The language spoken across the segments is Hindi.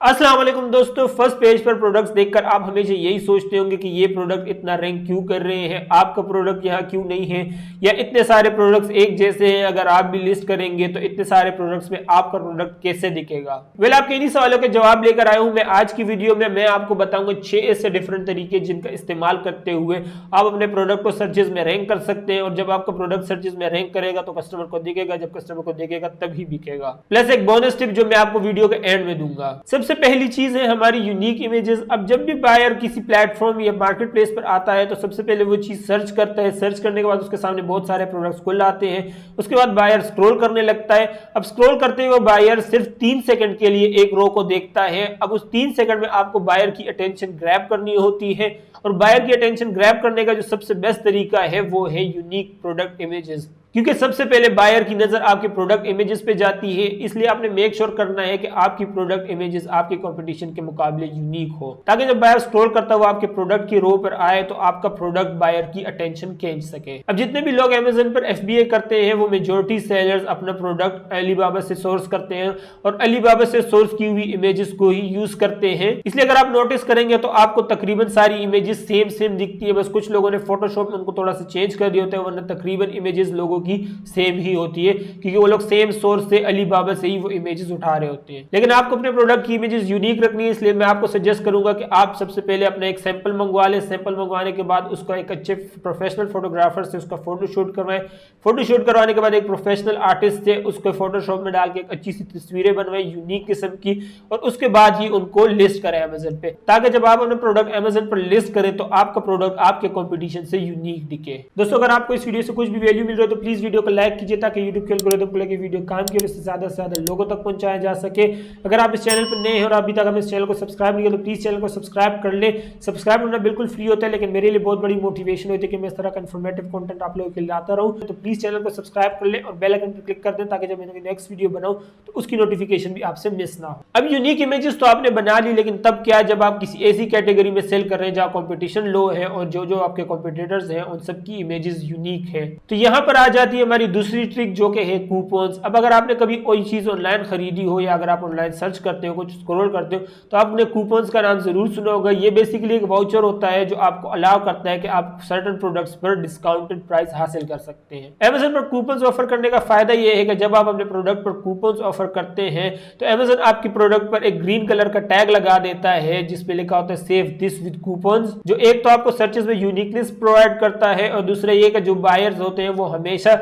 अस्सलाम वालेकुम दोस्तों, फर्स्ट पेज पर प्रोडक्ट्स देखकर आप हमेशा यही सोचते होंगे कि ये प्रोडक्ट इतना रैंक क्यों कर रहे हैं, आपका प्रोडक्ट यहाँ क्यों नहीं है, या इतने सारे प्रोडक्ट्स एक जैसे हैं, अगर आप भी लिस्ट करेंगे तो इतने सारे प्रोडक्ट्स में आपका प्रोडक्ट कैसे दिखेगा। आपके इन्हीं सवालों के जवाब लेकर आया हूं मैं आज की वीडियो में। मैं आपको बताऊंगा 6 ऐसे डिफरेंट तरीके जिनका इस्तेमाल करते हुए आप अपने प्रोडक्ट को सर्चेज में रैंक कर सकते हैं, और जब आपका प्रोडक्ट सर्चेज में रैंक करेगा तो कस्टमर को दिखेगा, जब कस्टमर को दिखेगा तभी बिकेगा। प्लस एक बोनस टिप जो मैं आपको वीडियो के एंड में दूंगा। सबसे पहली चीज है हमारी यूनिक इमेजेस। अब जब भी बायर किसी प्लेटफॉर्म या मार्केट प्लेस पर आता है तो सबसे पहले वो चीज सर्च करता है। सर्च करने के बाद उसके सामने बहुत सारे प्रोडक्ट्स खुल आते हैं। उसके बाद बायर स्क्रॉल करने लगता है। अब स्क्रॉल करते हुए बायर सिर्फ 3 सेकंड के लिए एक रो को देखता है। अब उस 3 सेकंड में आपको बायर की अटेंशन ग्रैब करनी होती है, और बायर की अटेंशन ग्रैब करने का जो सबसे बेस्ट तरीका है वो है यूनिक प्रोडक्ट इमेजेस, क्योंकि सबसे पहले बायर की नजर आपके प्रोडक्ट इमेजेस पे जाती है। इसलिए आपने मेक श्योर करना है कि आपकी प्रोडक्ट इमेजेस आपके कंपटीशन के मुकाबले यूनिक हो, ताकि जब बायर स्क्रॉल करता हुआ आपके प्रोडक्ट की रो पर आए तो आपका प्रोडक्ट बायर की अटेंशन खींच सके। अब जितने भी लोग अमेज़न पर FBA करते हैं वो मेजॉरिटी सेलर्स अपना प्रोडक्ट अलीबाबा से सोर्स करते हैं, और अलीबाबा से सोर्स की हुई इमेजेस को ही यूज करते हैं। इसलिए अगर आप नोटिस करेंगे तो आपको तकरीबन सारी इमेजेस सेम दिखती है। बस कुछ लोगों ने फोटोशॉप में उनको थोड़ा सा चेंज कर दिया होता है, वरना तकरीबन इमेजेस लोगों की सेम ही होती है, क्योंकि वो लोग सेम सोर्स से अलीबाबा से ही वो इमेजेस उठा रहे होते हैं। लेकिन आपको अपने प्रोडक्ट की इमेजेस यूनिक रखनी है, इसलिए मैं आपको सजेस्ट करूंगा कि आप सबसे पहले अपना एक सैंपल मंगवा लें। सैंपल मंगवाने के बाद उसका एक अच्छे प्रोफेशनल फोटोग्राफर से उसका फोटोशूट करवाएं। फोटोशूट करवाने के बाद एक प्रोफेशनल आर्टिस्ट से उसको फोटोशॉप में डाल के एक अच्छी सी तस्वीरें बनवाएं यूनिक किस्म की, और उसके बाद ही उनको लिस्ट करें अमेज़न पे, ताकि जब आप अपना प्रोडक्ट अमेज़न पर लिस्ट करें तो आपका प्रोडक्ट आपके कंपटीशन से यूनिक दिखे। दोस्तों, अगर आपको इस वीडियो से कुछ भी वैल्यू मिल रहा है तो प्लीज वीडियो को लाइक कीजिए, ताकि YouTube के एल्गोरिथम को लेकर वीडियो काम की से ज्यादा लोगों तक पहुंचाया जा सके। अगर आप इस चैनल पर नए हैं और अभी तक हम इस चैनल को सब्सक्राइब नहीं किया तो प्लीज चैनल को सब्सक्राइब कर ले। सब्सक्राइब करना बिल्कुल फ्री होता है, लेकिन मेरे लिए बहुत बड़ी मोटिवेशन होती है कि मैं इस तरह का इन्फॉर्मेटिव कंटेंट आप लोगों के लिए लाता रहूं। तो प्लीज चैनल को सब्सक्राइब कर ले और बेल आइकन पर क्लिक कर दें, ताकि जब मैं नेक्स्ट वीडियो बनाऊं तो उसकी नोटिफिकेशन भी आपसे मिस ना हो। अब यूनिक इमेजेस तो आपने बना ली, लेकिन तब क्या जब आप किसी ऐसी कैटेगरी में सेल कर रहे हैं जहां कंपटीशन लो है और जो आपके कॉम्पिटिटर्स हैं उन सबकी इमेजेस यूनिक है। तो यहाँ पर आ जाती है हमारी दूसरी ट्रिक, जो कि है कूपन्स। अब अगर आपने कभी कोई चीज ऑनलाइन खरीदी हो, या अगर आप ऑनलाइन सर्च करते हो, कुछ स्क्रॉल करते हो, तो आपने कूपन्स का नाम जरूर सुना होगा। ये बेसिकली एक वाउचर होता है जो आपको अलाउ करता है कि आप सर्टेन प्रोडक्ट्स पर डिस्काउंटेड प्राइस हासिल कर सकते हैं। अमेज़न पर कूपन्स ऑफर करने का फायदा ये है कि जब आप अपने प्रोडक्ट पर कूपन्स ऑफर करते हैं तो अमेज़न आपकी प्रोडक्ट पर एक ग्रीन कलर का टैग लगा देता है जिसपे लिखा होता है सेव दिस विद कूपन्स, जो एक तो आपको सर्चेस में यूनिकनेस प्रोवाइड करता है, और दूसरा ये कि जो बायर्स होते हैं वो हमेशा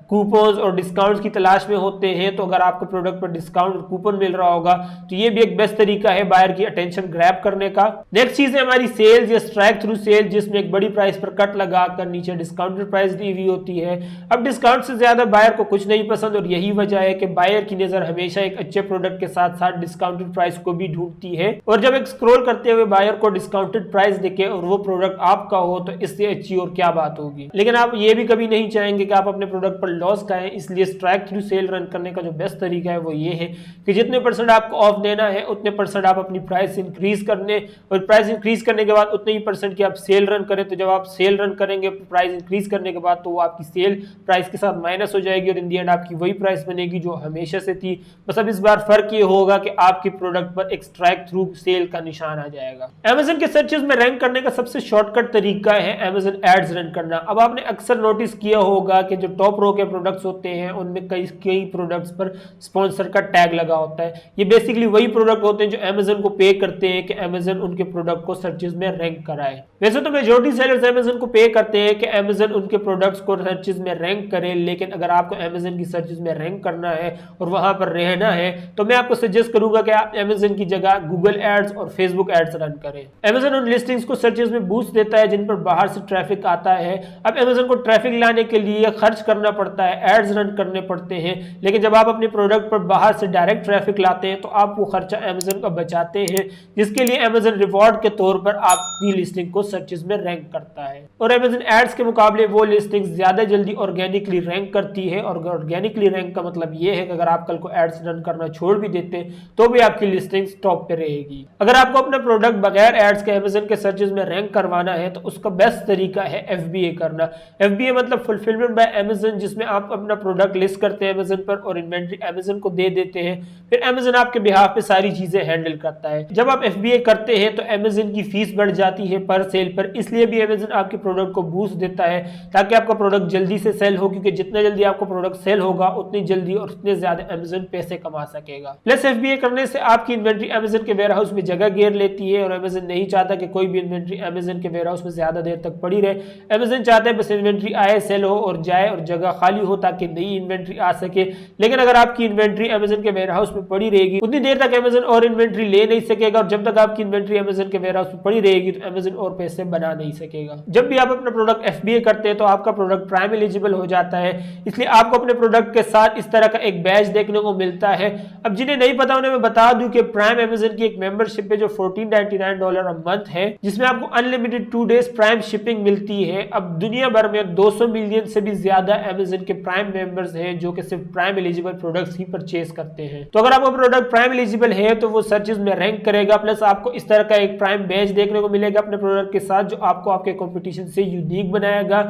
कूपन्स और डिस्काउंट्स की तलाश में होते हैं। तो अगर आपके प्रोडक्ट पर डिस्काउंट और कूपन मिल रहा होगा तो ये भी एक बेस्ट तरीका है बायर की अटेंशन ग्रैब करने का। नेक्स्ट चीज है हमारी सेल्स या स्ट्राइक थ्रू सेल, जिसमें एक बड़ी प्राइस पर कट लगाकर नीचे डिस्काउंटेड प्राइस दी हुई होती है। अब डिस्काउंट से ज्यादा बायर को कुछ नहीं पसंद, और यही वजह है कि बायर की नजर हमेशा एक अच्छे प्रोडक्ट के साथ साथ डिस्काउंटेड प्राइस को भी ढूंढती है, और जब एक स्क्रॉल करते हुए बायर को डिस्काउंटेड प्राइस दिखे और वो प्रोडक्ट आपका हो तो इससे अच्छी और क्या बात होगी। लेकिन आप ये भी कभी नहीं चाहेंगे कि आप अपने प्रोडक्ट पर लॉस खाएं, इसलिए स्ट्राइक थ्रू सेल रन करने का जो बेस्ट तरीका है वो ये है कि जितने परसेंट आपको ऑफ देना है उतने परसेंट आप अपनी प्राइस इंक्रीज करने, और प्राइस इंक्रीज करने के बाद उतने ही परसेंट की आप सेल रन करें। तो जब आप सेल रन करेंगे प्राइस इंक्रीज करने के बाद, तो वो आपकी सेल प्राइस के साथ माइनस हो जाएगी, और इन दी एंड आपकी वही प्राइस बनेगी जो हमेशा से थी। बस अब इस बार फर्क ये होगा कि आपके प्रोडक्ट पर एक स्ट्राइक थ्रू सेल का निशान आ जाएगा। अमेज़न के सर्चेस में रैंक करने का सबसे शॉर्टकट तरीका है अमेज़न एड्स रन करना। अब आपने अक्सर नोटिस किया होगा कि जो टॉप रो के प्रोडक्ट्स होते हैं उनमें कई प्रोडक्ट्स पर स्पॉन्सर का टैग लगा होता है। ये बेसिकली वही प्रोडक्ट होते हैं जो अमेज़न को पे करते हैं कि अमेज़न उनके प्रोडक्ट को सर्चेस में रैंक कराए। वैसे तो मेजॉरिटी सेलर्स अमेज़न को पे करते हैं कि अमेज़न उनके प्रोडक्ट्स को सर्चेस में रैंक करे, लेकिन अगर आपको अमेज़न की सर्चेस में रैंक करना है और वहां पर रहना है तो मैं आपको सजेस्ट करूंगा कि आप अमेज़न की जगह गूगल एड्स और फेसबुक एड्स रन करें। अमेज़न उन लिस्टिंग्स को सर्चेस में बूस्ट देता है जिन पर बाहर से ट्रैफिक आता है। अब अमेज़न को ट्रैफिक लाने के लिए खर्च करना पड़ता है, एड्स रन करने पड़ते हैं, लेकिन जब आप अपने प्रोडक्ट पर बाहर से डायरेक्ट ट्रैफिक लाते हैं तो आप वो खर्चा अमेज़न का बचाते हैं, जिसके लिए अमेज़न रिवॉर्ड के तौर पर आपकी लिस्टिंग को सर्चेस में रैंक करता है। और अमेज़न एड्स के मुकाबले वो लिस्टिंग ज्यादा जल्दी ऑर्गेनिकली रैंक करती है, और ऑर्गेनिकली रैंक का मतलब ये है कि अगर आप कल को एड्स रन करना छोड़ भी देते हैं तो भी आपकी लिस्टिंग टॉप पे रहेगी। अगर आपको अपना प्रोडक्ट बगैर एड्स के अमेज़न के सर्चेस में रैंक करवाना है तो उसका बेस्ट तरीका है FBA करना। FBA मतलब फुलफिलमेंट बाय अमेज़न, जिसमें आप अपना प्रोडक्ट लिस्ट करते हैं अमेजन पर और इन्वेंट्री अमेजन को दे देते हैं, फिर अमेजन आपके बिहाफ पे सारी चीजें हैंडल करता है। जब आप FBA करते हैं तो अमेजन की फीस बढ़ जाती है पर सेल पर, इसलिए भी अमेजन आपके प्रोडक्ट को बूस्ट देता है ताकि आपका प्रोडक्ट जल्दी से सेल हो, क्योंकि जितना जल्दी आपका प्रोडक्ट सेल होगा उतनी जल्दी और उतने ज्यादा अमेजन पैसे कमा सकेगा। प्लस FBA करने से आपकी इन्वेंट्री अमेजन के वेयरहाउस में जगह घेर लेती है और अमेजन नहीं चाहता कि कोई भी इन्वेंट्री अमेजन के वेयरहाउस में ज्यादा देर तक पड़ी रहे। अमेजन चाहता है बस इन्वेंट्री आए, सेल हो और जाए और जगह खाली हो ताकि नई इन्वेंट्री आ सके। लेकिन अगर आपकी इन्वेंट्री अमेजन के वेयरहाउस में पड़ी रहेगी उतनी देर तक अमेजन और इन्वेंट्री ले नहीं सकेगा, और जब तक आपकी इन्वेंट्री अमेजन के वेयरहाउस में पड़ी रहेगी तो अमेजन और पैसे बना नहीं सकेगा। जब भी आप अपना प्रोडक्ट FBA करते हैं तो आपका प्रोडक्ट प्राइम एलिजिबल हो जाता है, इसलिए आपको अपने प्रोडक्ट के साथ इस तरह का एक बैज देखने को मिलता है। अब जिन्हें नहीं पता उन्हें मैं बता दूं कि प्राइम अमेजन की एक मेंबरशिप है जो $14.99 अ मंथ है, जिसमें आपको अनलिमिटेड 2 डेज प्राइम शिपिंग मिलती है। अब दुनिया भर में 200 मिलियन से भी ज्यादा अमेजन के प्राइम मेंबर्स हैं जो कि सिर्फ प्राइम एलिजिबल प्रोडक्ट्स ही परचेज करते हैं। तो अगर आपका प्रोडक्ट प्राइम एलिजिबल है तो वो सर्चेज में रैंक करेगा, प्लस आपको इस तरह का एक प्राइम बैज देखने को मिलेगा अपने प्रोडक्ट के साथ जो आपको आपके कंपटीशन से यूनिक बनाएगा।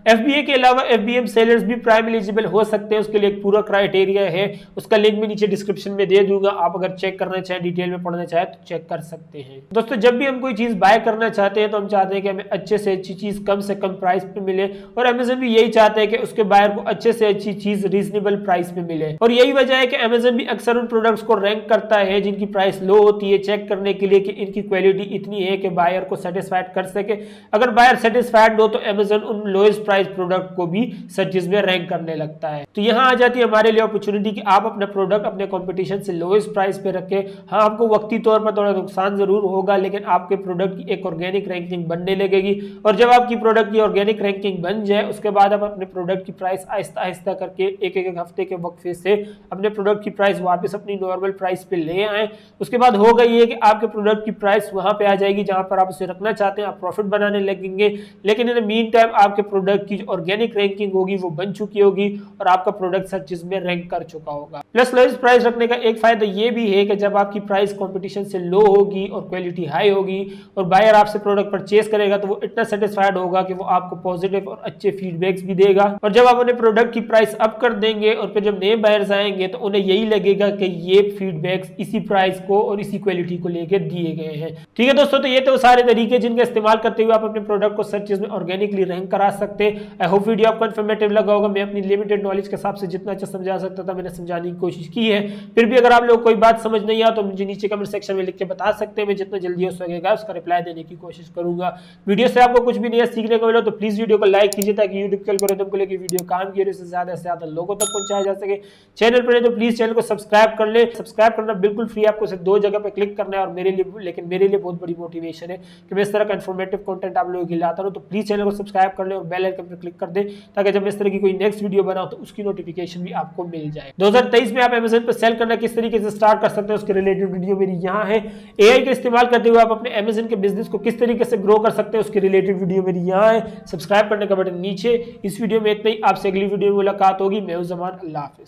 FBA के अलावा FBM सेलर्स भी प्राइम एलिजिबल हो सकते हैं, उसके लिए एक पूरा क्राइटेरिया है, उसका लिंक भी नीचे डिस्क्रिप्शन में दे दूंगा, आप अगर चेक करना चाहें, डिटेल में पढ़ना चाहें तो चेक कर सकते हैं। दोस्तों जब भी हम कोई चीज बाय करना चाहते हैं तो हम चाहते हैं कि हमें अच्छे से अच्छी चीज कम से कम प्राइस पे मिले, और अमेजन भी यही चाहते हैं कि उसके बायर को अच्छे से अच्छी चीज रीजनेबल प्राइस पे मिले। और यही वजह है कि अमेजन भी अक्सर उन प्रोडक्ट्स को रैंक करता है जिनकी प्राइस लो होती है, चेक करने के लिए कि इनकी क्वालिटी इतनी है कि बायर को सेटिस्फाइड कर सके। अगर बायर सेटिस्फाइड हो तो अमेजन उन लोएस्ट प्राइस प्रोडक्ट को भी सर्चेज में रैंक करने लगता है। तो यहाँ आ जाती है हमारे लिए अपॉर्चुनिटी कि आप अपना प्रोडक्ट अपने कंपटीशन से लोएस्ट प्राइस पे रखें। हाँ, आपको वक्ती तौर पर थोड़ा नुकसान जरूर होगा, लेकिन आपके प्रोडक्ट की एक ऑर्गेनिक रैंकिंग बनने लगेगी, और जब आपकी प्रोडक्ट की ऑर्गेनिक रैंकिंग बन जाए उसके बाद आप अपने प्रोडक्ट की प्राइस आहिस्ता आहिस्ता करके एक हफ्ते के वक्फे से अपने प्रोडक्ट की प्राइस वापस अपनी नॉर्मल प्राइस पे ले आए। उसके बाद होगा ये कि आपके प्रोडक्ट की प्राइस वहां पे आ जाएगी जहां पर आप उसे रखना चाहते हैं, आप प्रॉफिट बनाने लगेंगे। लेकिन इन द मीन टाइम आपके प्रोडक्ट की जो ऑर्गेनिक रैंकिंग होगी वो बन चुकी होगी और आपका प्रोडक्ट सर्चेज में रैंक कर चुका होगा। प्लस लोएस्ट प्राइस रखने का एक फायदा ये भी है कि जब आपकी प्राइस कंपटीशन से लो होगी और क्वालिटी हाई होगी और बायर आपसे प्रोडक्ट परचेज करेगा तो वो इतना सेटिस्फाइड होगा कि वो आपको पॉजिटिव और अच्छे फीडबैक्स भी देगा। और जब आप अपने प्रोडक्ट की प्राइस अप कर देंगे और फिर जब नए बायर्स आएंगे तो उन्हें यही लगेगा कि ये फीडबैक्स इसी प्राइस को और इसी क्वालिटी को लेकर दिए गए हैं। ठीक है दोस्तों, तो ये तो सारे तरीके जिनका इस्तेमाल करते हुए आप अपने प्रोडक्ट को सर्चेज में ऑर्गेनिकली रैंक करा सकते हैं। आई होप वीडियो आपको इन्फॉर्मेटिव लगा होगा। मैं अपनी लिमिटेड नॉलेज के हिसाब से जितना अच्छा समझा सकता था मैंने समझाने की कोशिश की है। फिर भी अगर आप लोग कोई बात समझ नहीं आ तो मुझे नीचे कमेंट सेक्शन में लिख के बता सकते हैं, मैं जितना जल्दी हो सकेगा उसका रिप्लाई देने की कोशिश करूंगा। वीडियो से आपको कुछ भी नया सीखने को मिला तो प्लीज वीडियो को लाइक कीजिए ताकि यूट्यूब के एल्गोरिथम को लेकर वीडियो काम की से ज्यादा लोगों तक पहुंचाया जा सके। चैनल पर तो प्लीज चैनल को सब्सक्राइब कर ले। सब्सक्राइब करना बिल्कुल फ्री, आपको सिर्फ 2 जगह पे क्लिक करना है और मेरे लिए बहुत बड़ी मोटिवेशन है कि मैं इस तरह का इन्फॉर्मेटिव कंटेंट आप लोगों के लिए लाता हूं। तो प्लीज चैनल को सब्सक्राइब कर ले और बेल आइकन पर क्लिक कर दे ताकि जब मैं इस तरह की कोई नेक्स्ट वीडियो बनाऊं तो उसकी नोटिफिकेशन भी आपको मिल जाए। 2023 में आप अमेजन पर सेल करना किस तरीके से स्टार्ट कर सकते हैं उसके रिलेटेड वीडियो मेरी यहाँ है। AI का इस्तेमाल करते हुए आप अपने अमेजन के बिजनेस को किस तरीके से ग्रो कर सकते हैं उसके रिलेटेड वीडियो मेरी यहाँ है। सब्सक्राइब करने का बटन नीचे। इस वीडियो में इतना ही, आपसे अगली वीडियो में मुलाकात होगी। मैं हूं जमान, अल्लाह हाफिज।